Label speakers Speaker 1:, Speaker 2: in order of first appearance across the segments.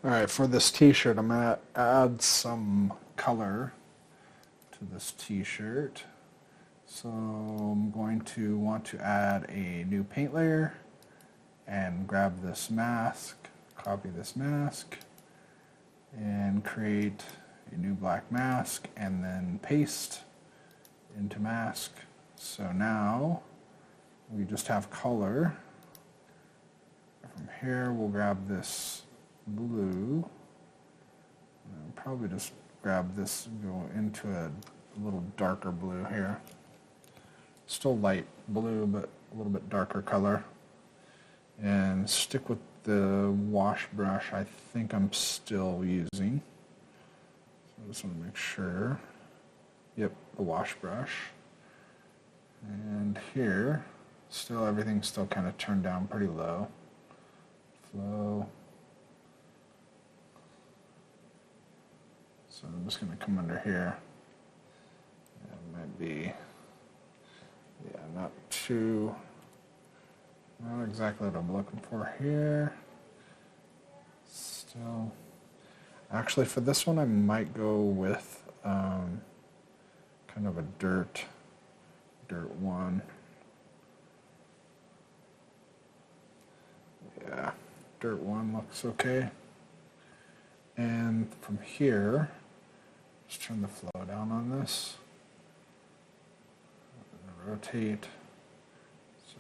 Speaker 1: Alright, for this t-shirt, I'm going to add some color to this t-shirt. So I'm going to want to add a new paint layer and grab this mask, copy this mask, and create a new black mask, and then paste into mask. So now we just have color. From here we'll grab this blue, and probably just grab this and go into a little darker blue here. Still light blue, but a little bit darker color. And stick with the wash brush I think I'm still using. So I just want to make sure. Yep, the wash brush. And here, still everything's still kind of turned down pretty low. Flow. So I'm just going to come under here. It might be, yeah, not exactly what I'm looking for here. Still, actually for this one I might go with kind of a dirt one. Yeah, dirt one looks okay. And from here, just turn the flow down on this. Rotate. So,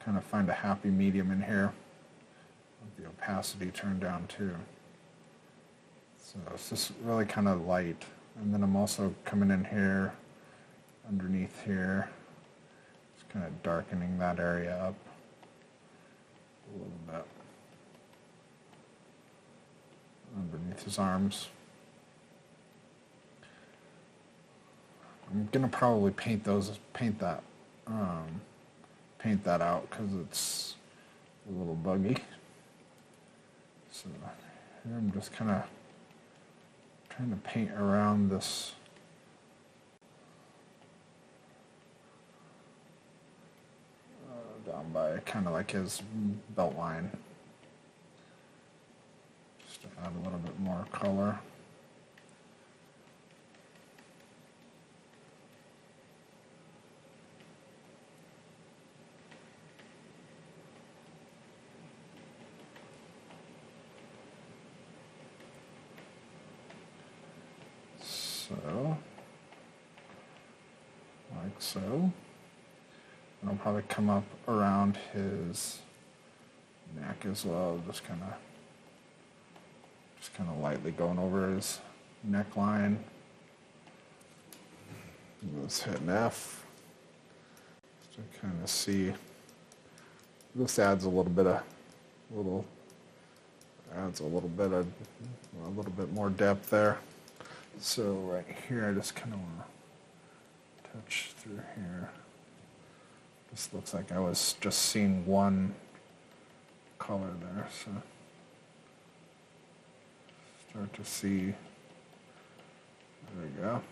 Speaker 1: kind of find a happy medium in here. With the opacity turned down too. So it's just really kind of light. And then I'm also coming in here, underneath here, just kind of darkening that area up a little bit. Underneath his arms. I'm gonna probably paint that out because it's a little buggy. So here I'm just kind of trying to paint around this down by kind of like his belt line. Just to add a little bit more color. So, like so. And I'll probably come up around his neck as well, just kind of lightly going over his neckline. Let's hit an F to kind of see. This adds a little bit more depth there. So right here, I just kind of want to touch through here. This looks like I was just seeing one color there, so start to see. There we go.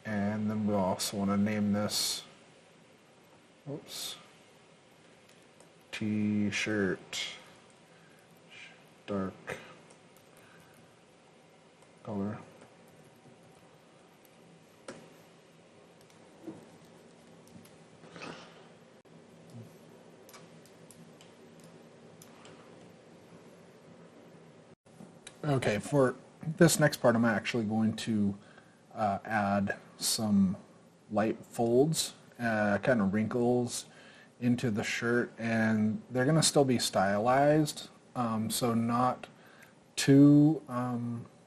Speaker 1: And then we also want to name this, T-shirt, dark color. Okay, for this next part I'm actually going to add some light folds, kind of wrinkles into the shirt, and they're going to still be stylized, so not too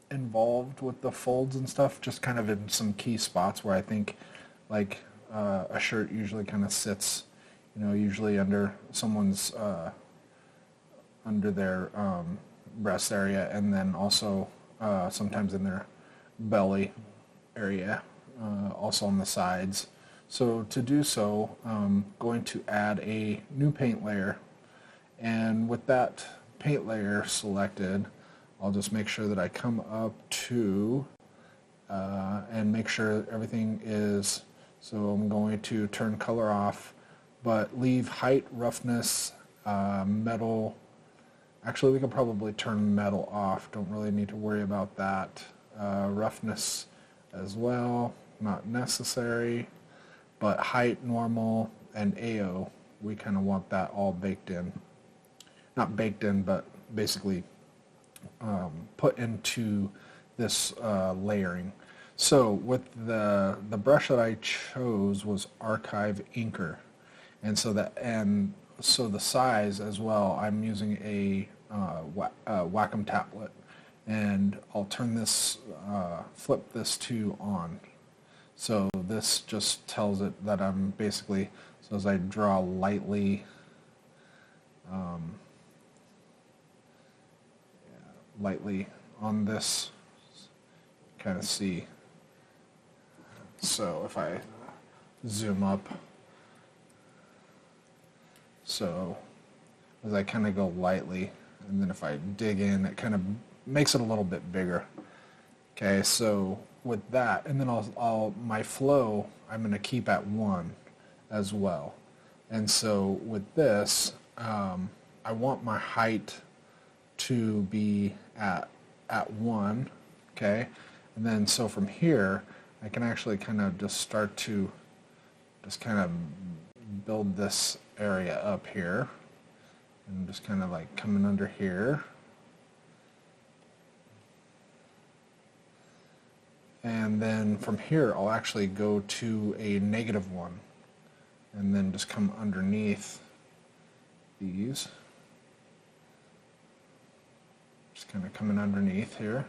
Speaker 1: involved with the folds and stuff, just kind of in some key spots where I think like a shirt usually kind of sits, usually under someone's under their breast area, and then also sometimes in their belly area, also on the sides. So to do so, I'm going to add a new paint layer, and with that paint layer selected, I'll just make sure that I come up to and make sure everything is, so I'm going to turn color off, but leave height, roughness, metal Actually, we can probably turn metal off. Don't really need to worry about that. Roughness as well, not necessary. But height, normal, and AO, we kind of want that all baked in. Not baked in, but basically put into this layering. So with the brush that I chose was Archive Inker, and so the size as well. I'm using a Wacom tablet, and I'll turn this, flip this to on. So this just tells it that I'm basically, so as I draw lightly, lightly on this, kind of see. So if I zoom up, so as I kind of go lightly, and then if I dig in, it kind of makes it a little bit bigger. Okay, so with that, and then my flow, I'm going to keep at 1 as well. And so with this, I want my height to be at 1, okay? And then so from here, I can actually kind of just start to just kind of build this area up here, and just kind of like coming under here. And then from here, I'll actually go to a -1, and then just come underneath these. Just kind of coming underneath here.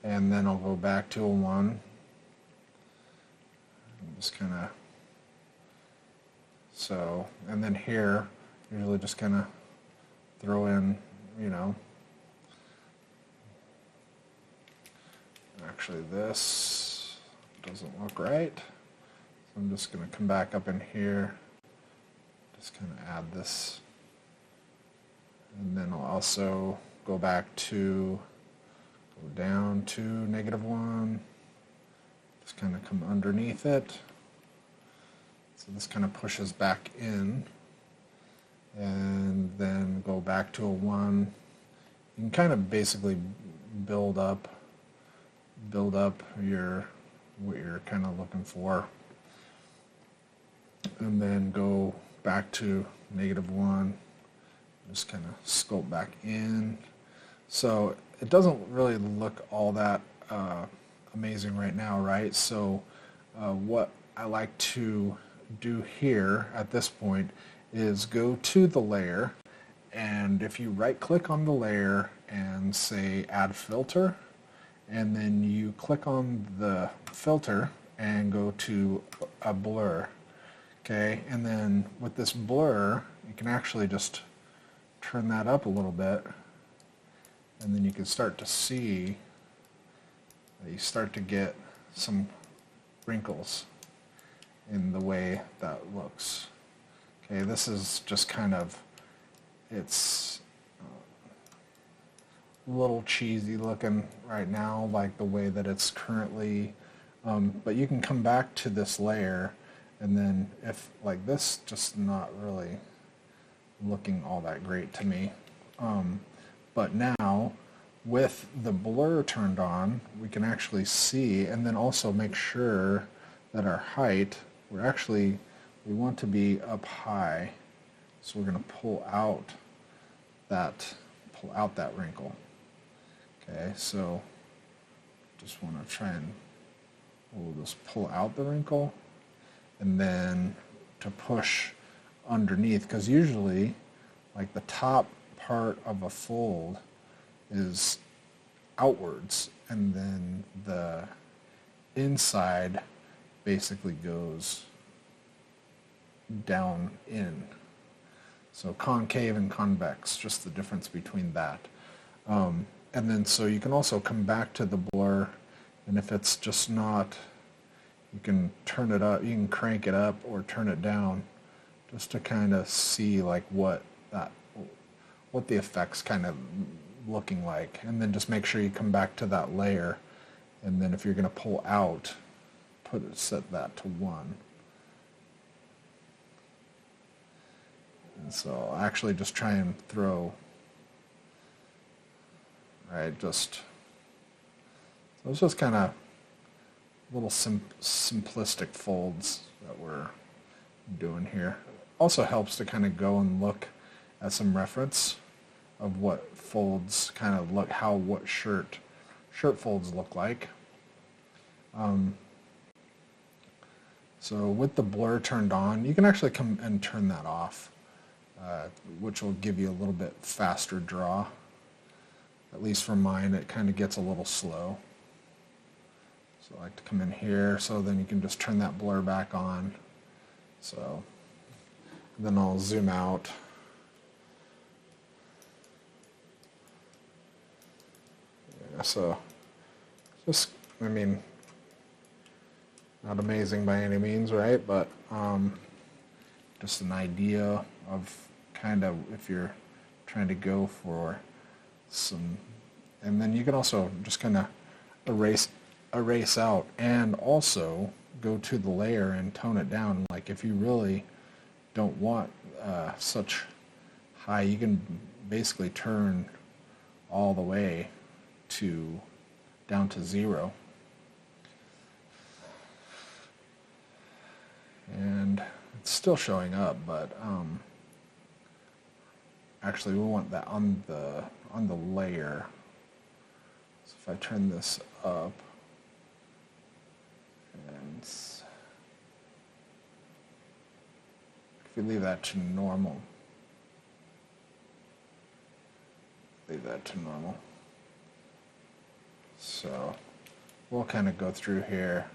Speaker 1: And then I'll go back to a 1. And just kind of, so, and then here, usually just kind of throw in, you know, actually this doesn't look right, so I'm just going to come back up in here, just kind of add this, and then I'll also go back to, go down to -1, just kind of come underneath it, so this kind of pushes back in, and then go back to a 1. You can kind of basically build up what you're kind of looking for, and then go back to -1, just kind of sculpt back in. So it doesn't really look all that amazing right now, right? So what I like to do here at this point is go to the layer, and if you right click on the layer and say add filter, and then you click on the filter and go to a blur, okay? And then with this blur, you can actually just turn that up a little bit, and then you can start to see that you start to get some wrinkles in the way that looks. Okay, this is just kind of, it's a little cheesy looking right now, like the way that it's currently, but you can come back to this layer, and then if like this, just not really looking all that great to me, but now with the blur turned on, we can actually see, and then also make sure that our height, we want to be up high, so we're going to pull out that wrinkle. Okay, so just want to try and we'll just pull out the wrinkle, and then to push underneath, because usually like the top part of a fold is outwards, and then the inside basically goes down in. So concave and convex, just the difference between that. And then so you can also come back to the blur, and if it's just not, you can turn it up, you can crank it up or turn it down, just to kind of see like what the effect's kind of looking like. And then just make sure you come back to that layer, and then if you're going to pull out, set that to 1. And so I'll actually just try and throw, right, just, so it's just kind of little simplistic folds that we're doing here. Also helps to kind of go and look at some reference of what folds kind of look, how what shirt folds look like. So with the blur turned on, you can actually come and turn that off, which will give you a little bit faster draw. At least for mine, it kind of gets a little slow. So I like to come in here, so then you can just turn that blur back on. So then I'll zoom out. Yeah, so just, I mean, not amazing by any means, right? But just an idea of kind of if you're trying to go for some, and then you can also just kind of erase out and also go to the layer and tone it down. Like if you really don't want such high, you can basically turn all the way to down to 0. And it's still showing up, but actually we want that on the layer. So if I turn this up and if you leave that to normal, so we'll kind of go through here,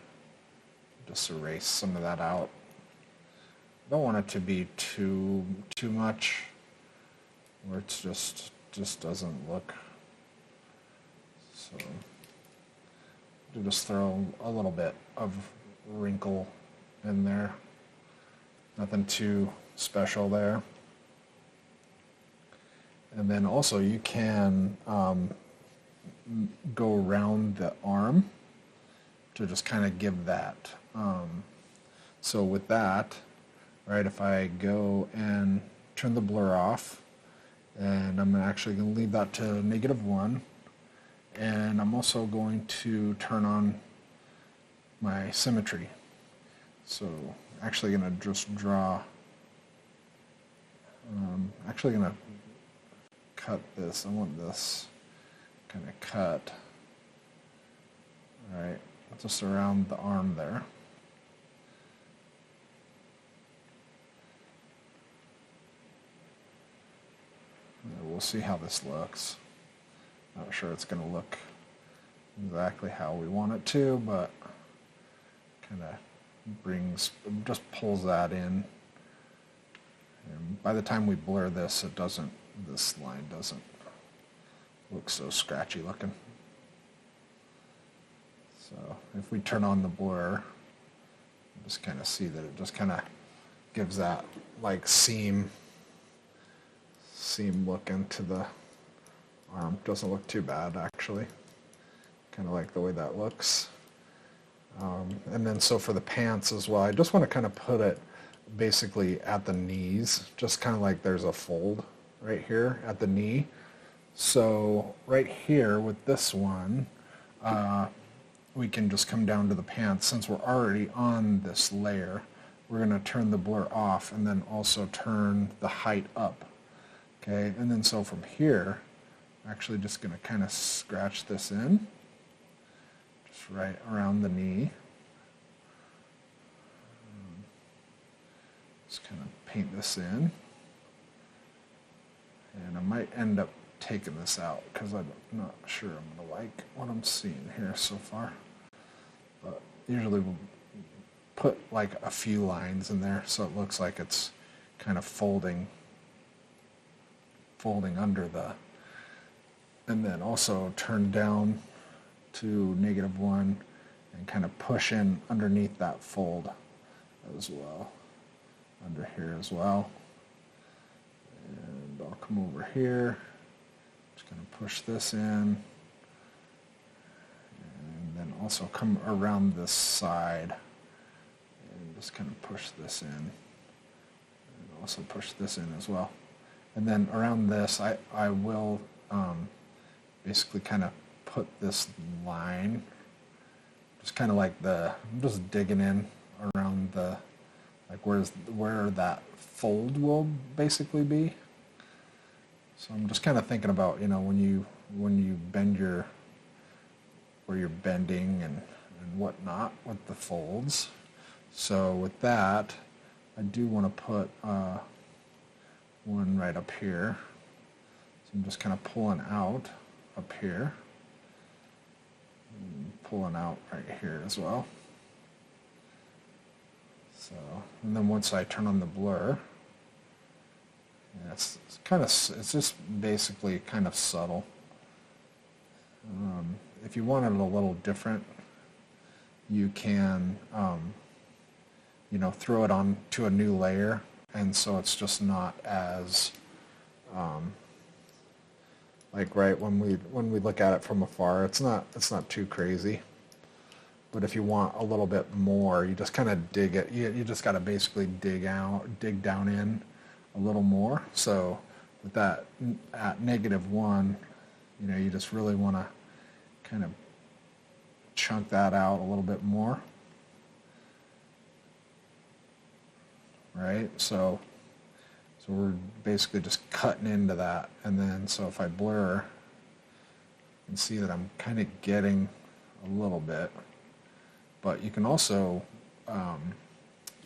Speaker 1: just erase some of that out. Don't want it to be too much where it's just doesn't look. So we'll just throw a little bit of wrinkle in there. Nothing too special there. And then also you can go around the arm to just kind of give that. So with that, right, if I go and turn the blur off, and I'm actually going to leave that to -1, and I'm also going to turn on my symmetry. So actually going to just draw, actually going to cut this. I want this kind of cut, all right, just around the arm there. We'll see how this looks. Not sure it's going to look exactly how we want it to, but kind of just pulls that in. And by the time we blur this, this line doesn't look so scratchy looking. So if we turn on the blur, you just kind of see that it just kind of gives that like seam look into the arm. Doesn't look too bad actually. Kind of like the way that looks. And then so for the pants as well, I just want to kind of put it basically at the knees, just kind of like there's a fold right here at the knee. So right here with this one, we can just come down to the pants. Since we're already on this layer, we're going to turn the blur off and then also turn the height up. Okay, and then so from here, I'm actually just going to kind of scratch this in, just right around the knee. Just kind of paint this in. And I might end up taking this out because I'm not sure I'm going to like what I'm seeing here so far. But usually we'll put like a few lines in there so it looks like it's kind of folding under the, and then also turn down to -1 and kind of push in underneath that fold as well, under here as well. And I'll come over here, just going to push this in, and then also come around this side and just kind of push this in. And also push this in as well. And then around this, I will basically kind of put this line, just kind of like I'm just digging in around like where that fold will basically be. So I'm just kind of thinking about, when you bend where you're bending and whatnot with the folds. So with that, I do want to put one right up here. So I'm just kind of pulling out up here, and pulling out right here as well. So, and then once I turn on the blur, it's just basically kind of subtle. If you want it a little different, you can throw it on to a new layer, and so it's just not as like right when we look at it from afar, it's not too crazy. But if you want a little bit more, you just kind of dig it. You just got to basically dig down in a little more. So with that at -1, you just really want to kind of chunk that out a little bit more. Right? So we're basically just cutting into that, and then so if I blur, you can see that I'm kind of getting a little bit. But you can also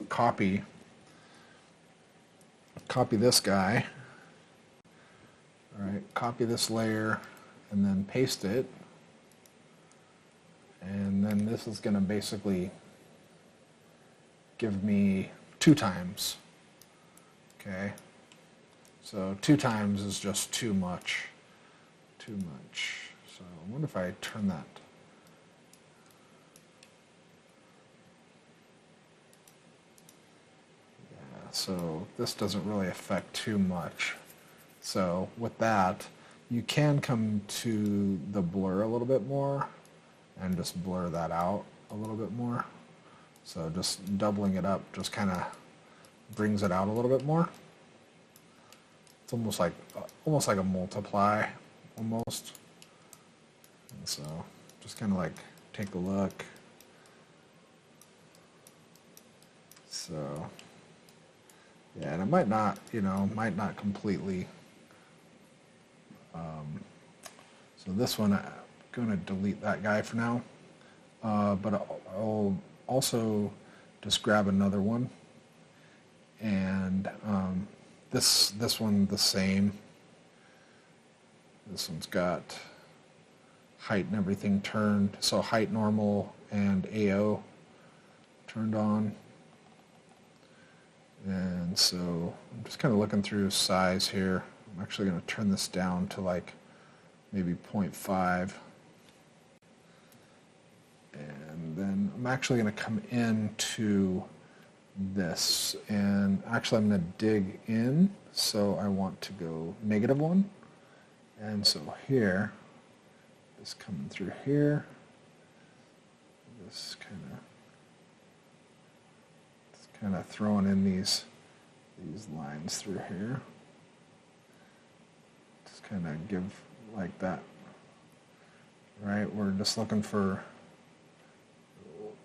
Speaker 1: copy this guy, all right, copy this layer and then paste it, and then this is going to basically give me 2 times. Okay, so 2 times is just too much. So I wonder if I turn that. Yeah, so this doesn't really affect too much. So with that, you can come to the blur a little bit more and just blur that out a little bit more. So just doubling it up just kind of brings it out a little bit more. It's almost like a multiply, almost. And so just kind of like take a look. So yeah, and it might not, might not completely. So this one, I'm going to delete that guy for now, but I'll also just grab another one, and this one the same. This one's got height and everything turned, so height normal and AO turned on. And so I'm just kind of looking through size here. I'm actually going to turn this down to like maybe 0.5. And then I'm actually going to come into this, and actually I'm going to dig in, so I want to go -1. And so here, just coming through here, just kind of throwing in these lines through here. Just kind of give like that. Right, we're just looking for,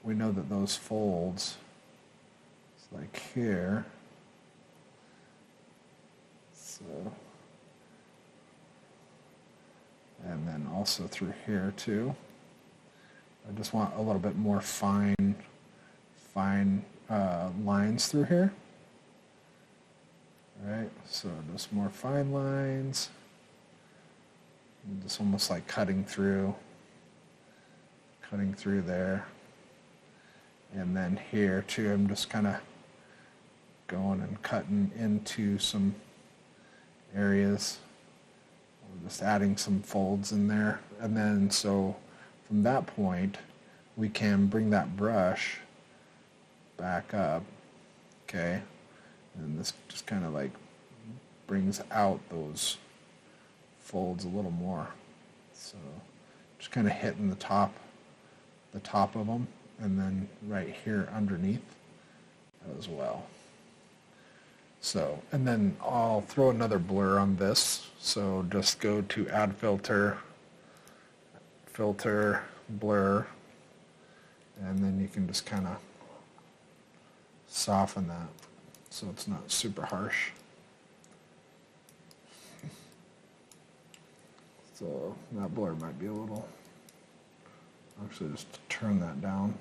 Speaker 1: we know that those folds, it's like here, so, and then also through here too. I just want a little bit more fine lines through here. All right, so just more fine lines. Just almost like cutting through there. And then here too, I'm just kind of going and cutting into some areas. We're just adding some folds in there. And then so from that point, we can bring that brush back up, okay? And this just kind of like brings out those folds a little more. So just kind of hitting the top of them, and then right here underneath as well. So, and then I'll throw another blur on this. So just go to add filter, filter, blur, and then you can just kind of soften that so it's not super harsh. So that blur might be a little, actually just turn that down.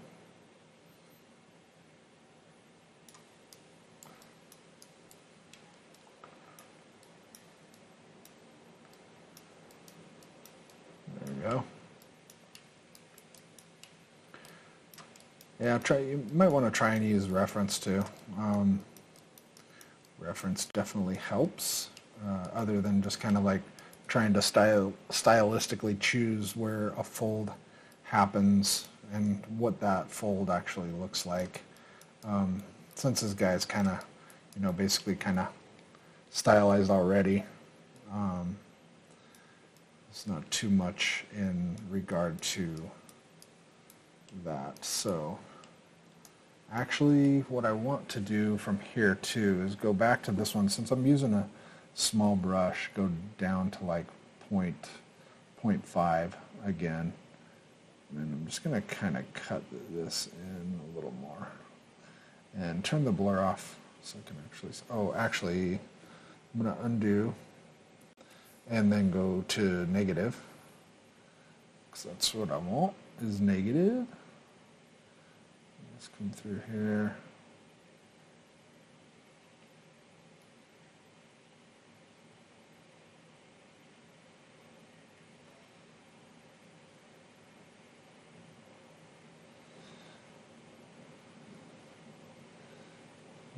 Speaker 1: There we go. Yeah, you might want to try and use reference too. Reference definitely helps, other than just kind of like trying to stylistically choose where a fold happens and what that fold actually looks like. Since this guy's kind of, you know, basically kind of stylized already, it's not too much in regard to that. So actually what I want to do from here too is go back to this one. Since I'm using a small brush, go down to like 0.5 again, and I'm just going to kind of cut this in a little more and turn the blur off so I can actually I'm going to undo and then go to negative, because that's what I want, is negative. Let's come through here.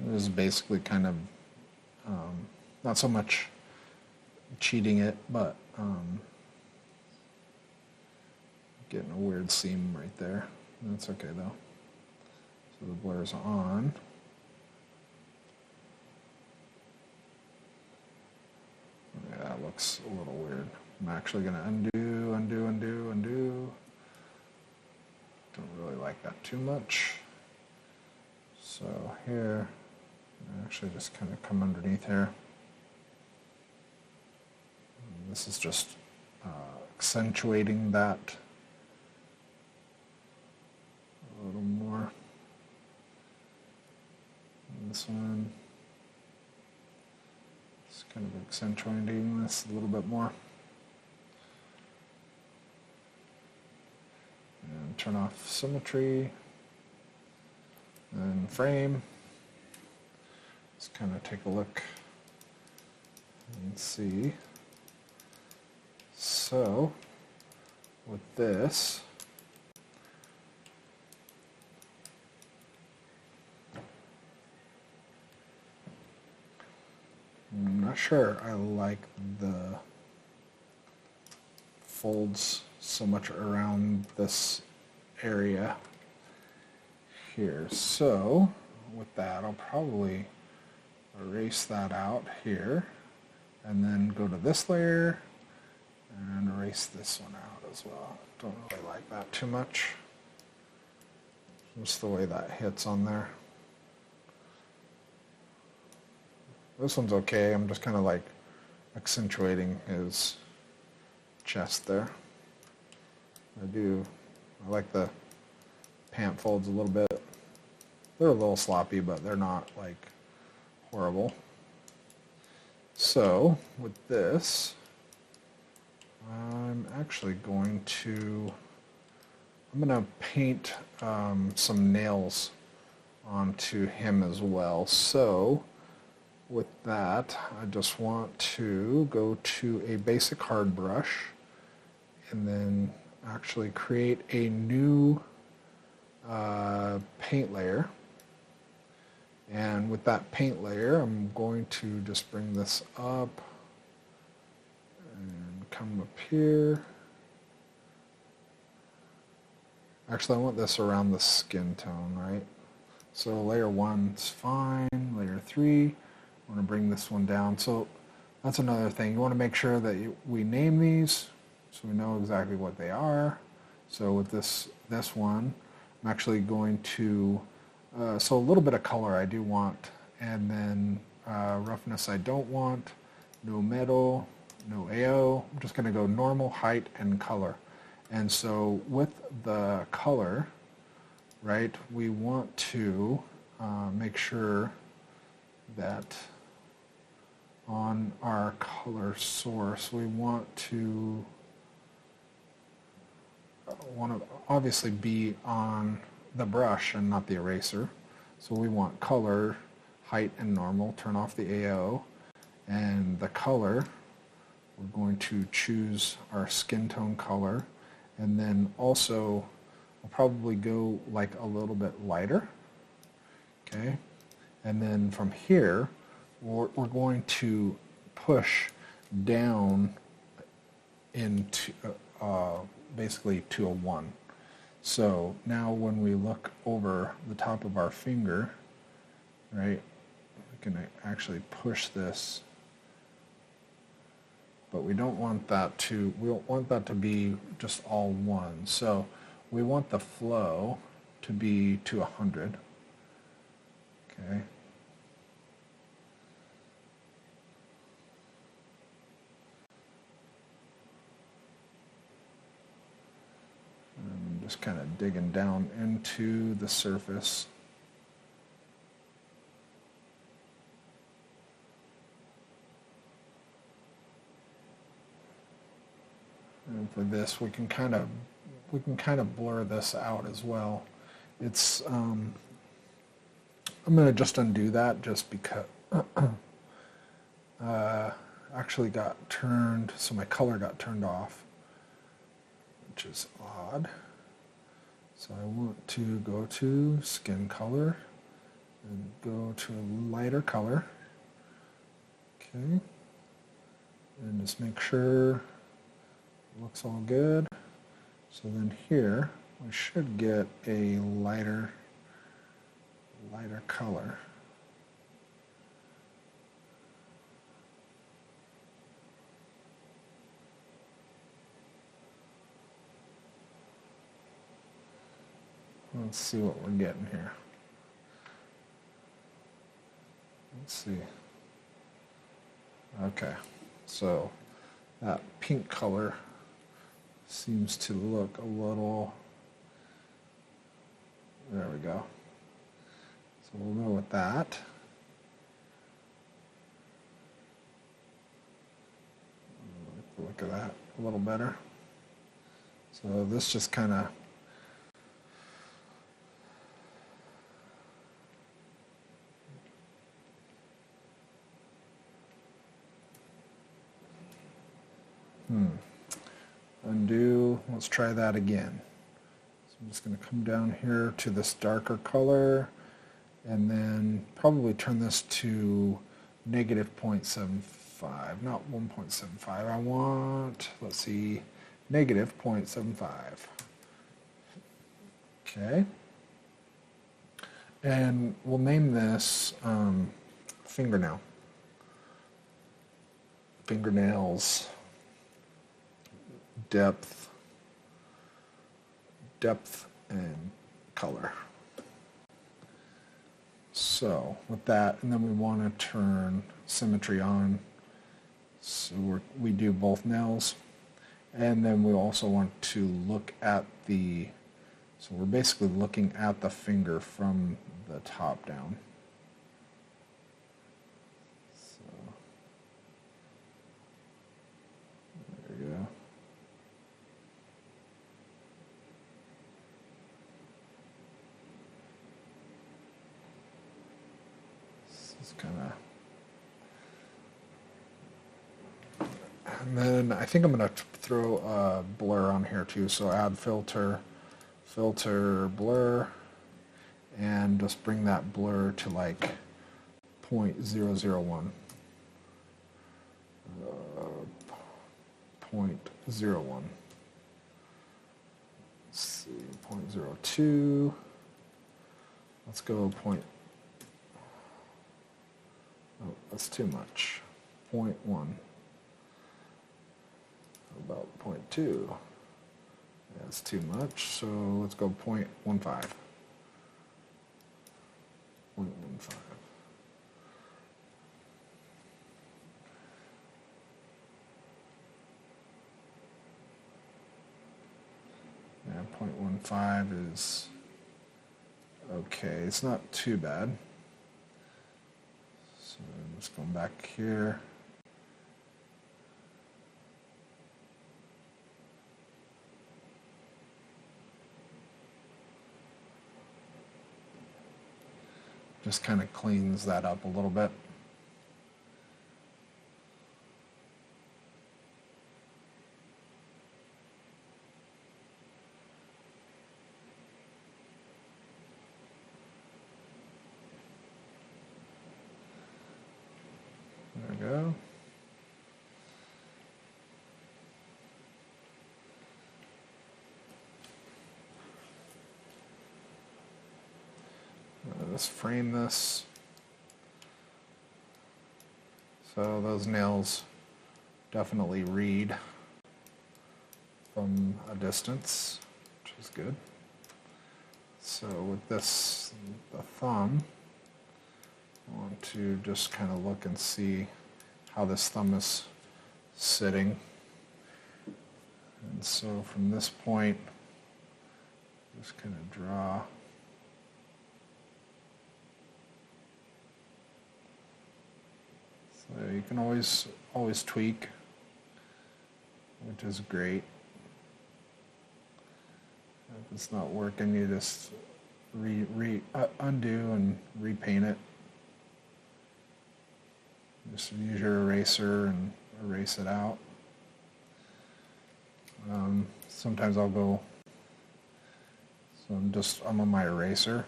Speaker 1: This is basically kind of not so much cheating it, but getting a weird seam right there. That's okay though. So the blur's on. Yeah, that looks a little weird. I'm actually going to undo, undo, undo, undo. Don't really like that too much. So here, actually just kind of come underneath here. And this is just accentuating that a little more. And this one, just kind of accentuating this a little bit more. And turn off symmetry and frame. Let's kind of take a look and see. So with this, I'm not sure I like the folds so much around this area here. So with that, I'll probably erase that out here and then go to this layer and erase this one out as well. Don't really like that too much. Just the way that hits on there. This one's okay. I'm just kind of like accentuating his chest there. I like the pant folds a little bit. They're a little sloppy, but they're not like horrible. So with this, I'm actually going to paint some nails onto him as well. So with that, I just want to go to a basic hard brush and then actually create a new paint layer. And with that paint layer, I'm going to just bring this up and come up here. Actually, I want this around the skin tone, right? So layer 1's fine, layer 3, I want to bring this one down. So that's another thing. You want to make sure that we name these so we know exactly what they are. So with this one, I'm actually going to, so a little bit of color I do want, and then roughness I don't want, no metal, no AO. I'm just going to go normal, height, and color. And so with the color, right, we want to make sure that on our color source we want to obviously be on the brush and not the eraser. So we want color, height, and normal. Turn off the AO. And the color, we're going to choose our skin tone color. And then also, I'll probably go like a little bit lighter. Okay. And then from here, we're going to push down into basically to a 1. So now when we look over the top of our finger, right, we can actually push this, but we don't want that to, we don't want that to be just all 1. So we want the flow to be to 100. Okay. Just kind of digging down into the surface. And for this, we can kind of blur this out as well. It's I'm going to just undo that just because actually got turned, so my color got turned off, which is odd. So I want to go to skin color and go to a lighter color. Okay. And just make sure it looks all good. So then here we should get a lighter color. Let's see what we're getting here. Let's see. Okay, so that pink color seems to look a little, there we go. So we'll go with that. Look at that a little better. So this just kind of undo. Let's try that again. So I'm just going to come down here to this darker color and then probably turn this to negative 0.75, not 1.75. I want, let's see, negative 0.75. Okay. And we'll name this fingernail. Fingernails. Depth and color. So with that, and then we want to turn symmetry on, so we do both nails, and then we also want to look at the, so we're basically looking at the finger from the top down. So there we go. And then I think I'm going to throw a blur on here too, so add filter, blur, and just bring that blur to like 0.001. 0.01. Let's see, 0.02. Let's go point. Oh, that's too much. 0.1. About 0.2. That's too much, so let's go 0.15. 0.15. 0.15 is okay. It's not too bad. So I'm just going back here. Just kind of cleans that up a little bit. There we go. Let's frame this. So those nails definitely read from a distance, which is good. So with this, the thumb, I want to just kind of look and see how this thumb is sitting. And so from this point, just kind of draw. So you can always tweak, which is great. If it's not working, you just undo and repaint it. Just use your eraser and erase it out. Sometimes I'll go, so I'm on my eraser.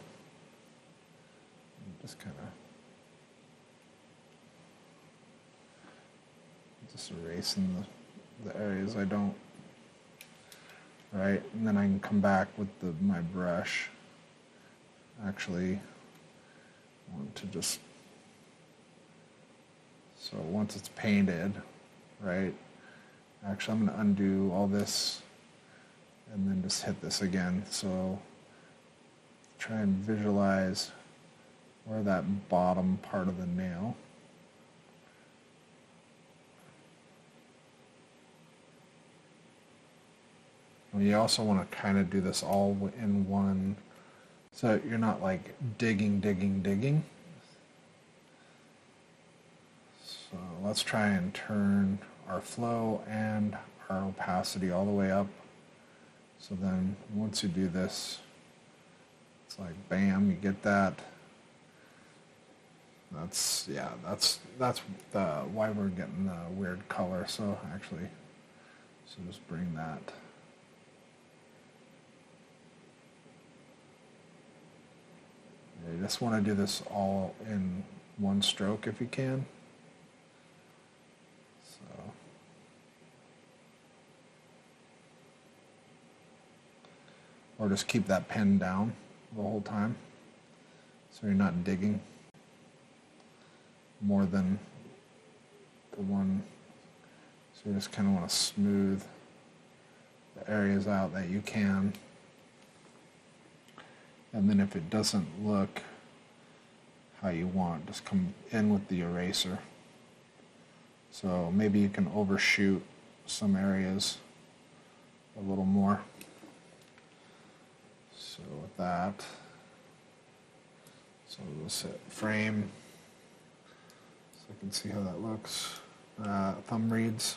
Speaker 1: Just kind of erasing the areas I don't. Right, and then I can come back with my brush. Actually, I want to just, so once it's painted, right, actually I'm going to undo all this and then just hit this again. So try and visualize where that bottom part of the nail. You also want to kind of do this all in one, so you're not like digging. So let's try and turn our flow and our opacity all the way up. So then once you do this, it's like bam, you get that. That's why we're getting the weird color. So actually, so just bring that. You just want to do this all in one stroke if you can. So, or just keep that pen down the whole time so you're not digging more than the one. So you just kind of want to smooth the areas out that you can. And then if it doesn't look how you want, just come in with the eraser. So maybe you can overshoot some areas a little more. So with that, so we'll set frame so I can see how that looks. Thumb reads.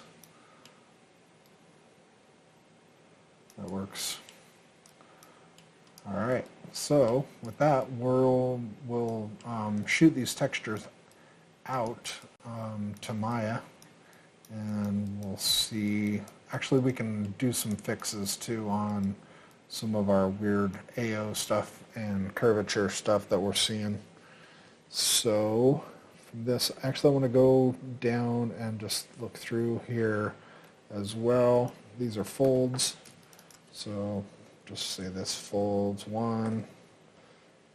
Speaker 1: That works. All right, so with that, we'll shoot these textures out to Maya, and we'll see. Actually, we can do some fixes too on some of our weird AO stuff and curvature stuff that we're seeing. So from this, actually, I want to go down and just look through here as well. These are folds, so just say this folds 1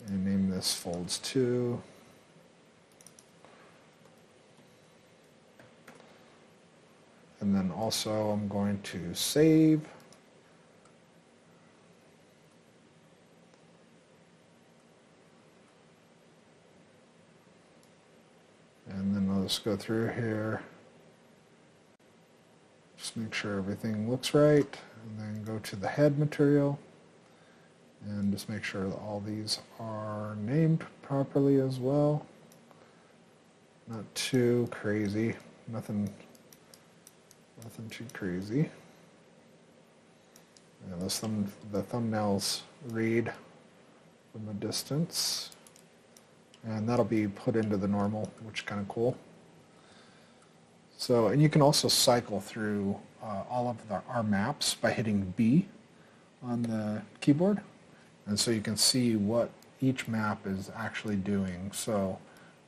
Speaker 1: and name this folds 2. And then also I'm going to save. And then I'll just go through here. Just make sure everything looks right. And then go to the head material. And just make sure that all these are named properly as well. Not too crazy, nothing too crazy. And the thumbnails read from a distance. And that'll be put into the normal, which is kind of cool. So, and you can also cycle through all of our maps by hitting B on the keyboard. And so you can see what each map is actually doing. So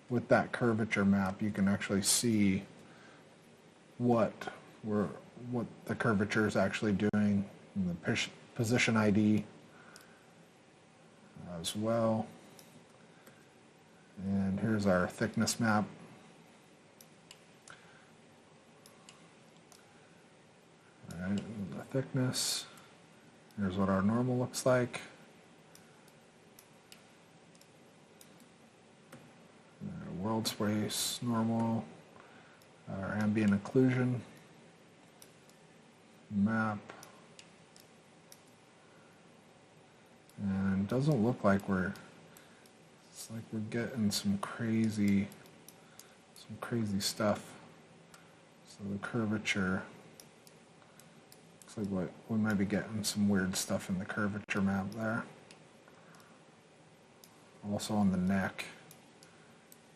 Speaker 1: with that curvature map, you can actually see what the curvature is actually doing, and the position ID as well. And here's our thickness map. All right, the thickness. Here's what our normal looks like. World space, normal, our ambient occlusion, map, and it doesn't look like it's like we're getting some crazy stuff. So the curvature, looks like we might be getting some weird stuff in the curvature map there. Also on the neck,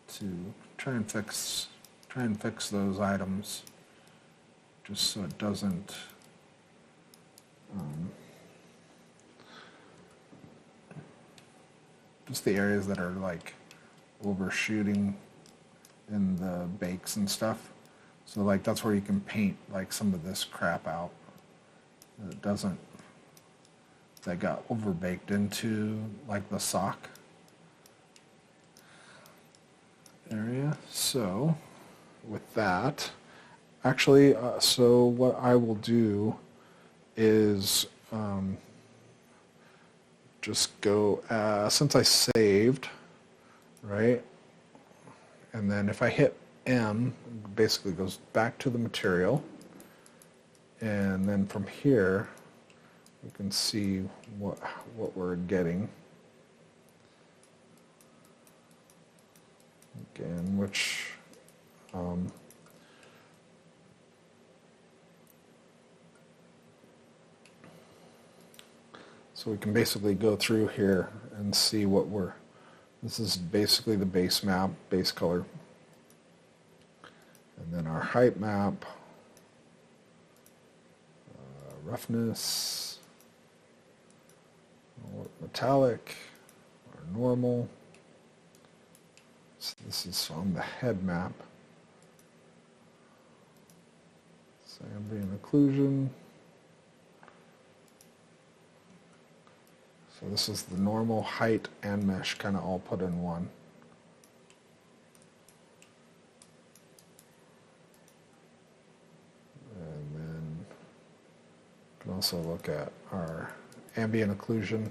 Speaker 1: to try and fix those items, just so it doesn't just the areas that are like overshooting in the bakes and stuff. So like that's where you can paint like some of this crap out that got overbaked into like the sock area. So with that, actually, so what I will do is just go, since I saved, right, and then if I hit M, it basically goes back to the material, and then from here we can see what we're getting. Again, which so we can basically go through here and see what this is basically the base map, base color. And then our height map, roughness, metallic, our normal. So this is on the head map. So ambient occlusion. So this is the normal, height, and mesh kind of all put in one. And then you can also look at our ambient occlusion.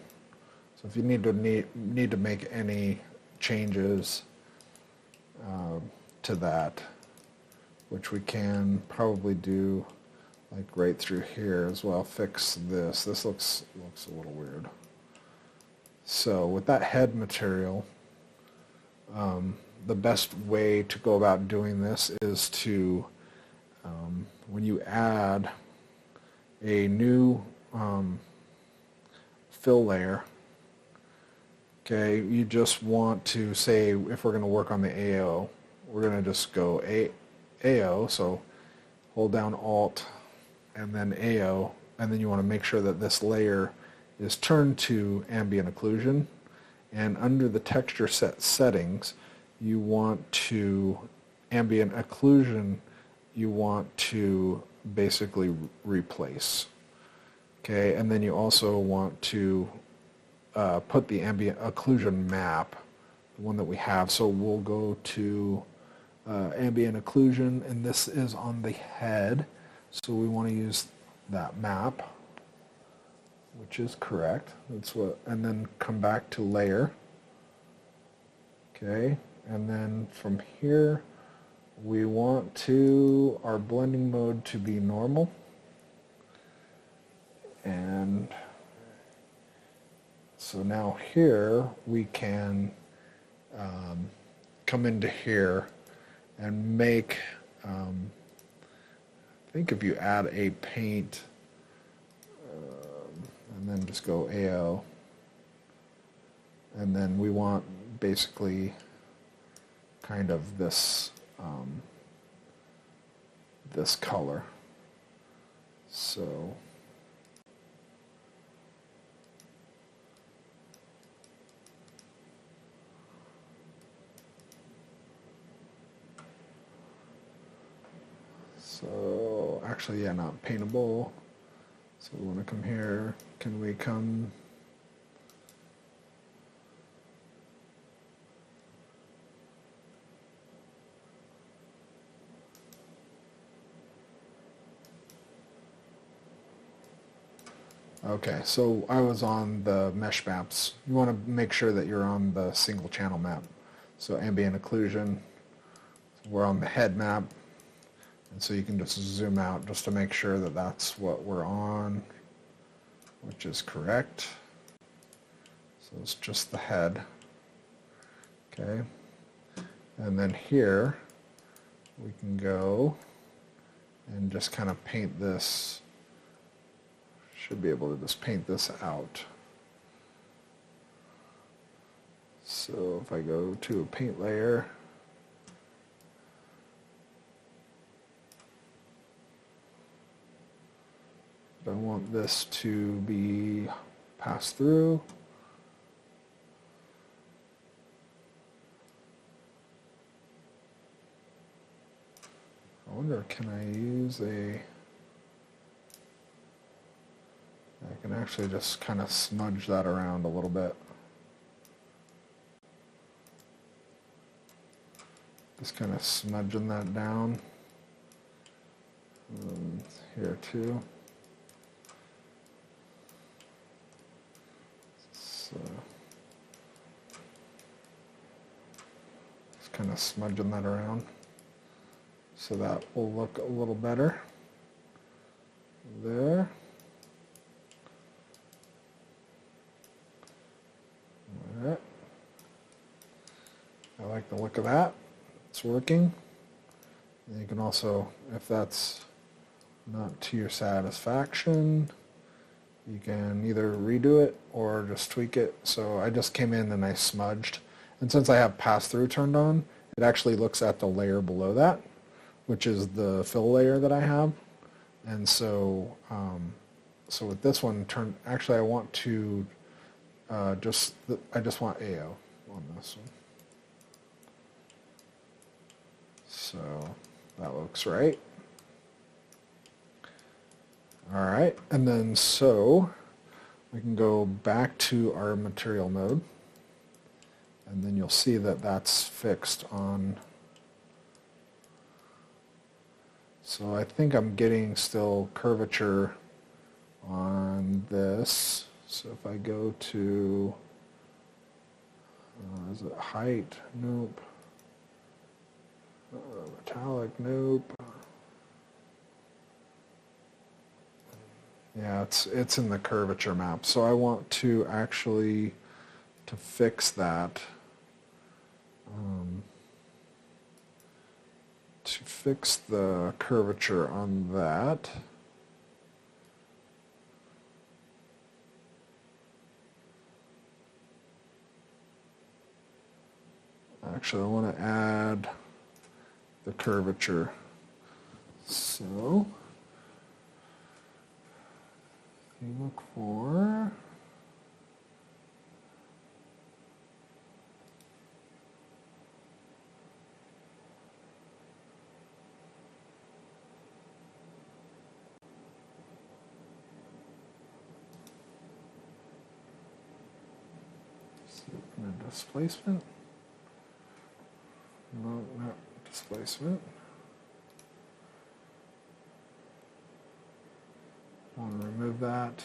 Speaker 1: So if you need to make any changes to that, which we can probably do like right through here as well, fix this. This looks a little weird. So with that head material, the best way to go about doing this is to, when you add a new fill layer, okay, you just want to say, if we're going to work on the AO, we're going to just go AO, so hold down Alt and then AO, and then you want to make sure that this layer is turned to ambient occlusion, and under the texture set settings, you want to, ambient occlusion, you want to basically replace. Okay, and then you also want to put the ambient occlusion map, the one that we have. So we'll go to ambient occlusion, and this is on the head. So we want to use that map, which is correct. That's what, and then come back to layer. Okay, and then from here, we want our blending mode to be normal. So now here we can come into here and make, I think if you add a paint, and then just go AO, and then we want basically kind of this this color. So actually, yeah, not paintable. So we want to come here. Can we come? Okay, so I was on the mesh maps. You want to make sure that you're on the single channel map. So ambient occlusion, we're on the head map. And so you can just zoom out just to make sure that that's what we're on, which is correct. So it's just the head. Okay. And then here we can go and just kind of paint this. Should be able to just paint this out. So if I go to a paint layer, I want this to be passed through. I wonder, can I use a... I can actually just kind of smudge that around a little bit. Just kind of smudging that down. Here too. So just kind of smudging that around. So that will look a little better. There. Alright. I like the look of that. It's working. And you can also, if that's not to your satisfaction, you can either redo it or just tweak it. So I just came in and I smudged. And since I have pass-through turned on, it actually looks at the layer below that, which is the fill layer that I have. And so, so with this one, actually I want to I just want AO on this one. So that looks right. All right, and then so we can go back to our material mode, and then you'll see that that's fixed on. So I think I'm getting still curvature on this. So if I go to, is it height? Nope. Metallic? Nope. Yeah, it's in the curvature map. So I want to actually to fix that. To fix the curvature on that. Actually, I want to add the curvature. So you look for displacement. No, not displacement. I want to remove that.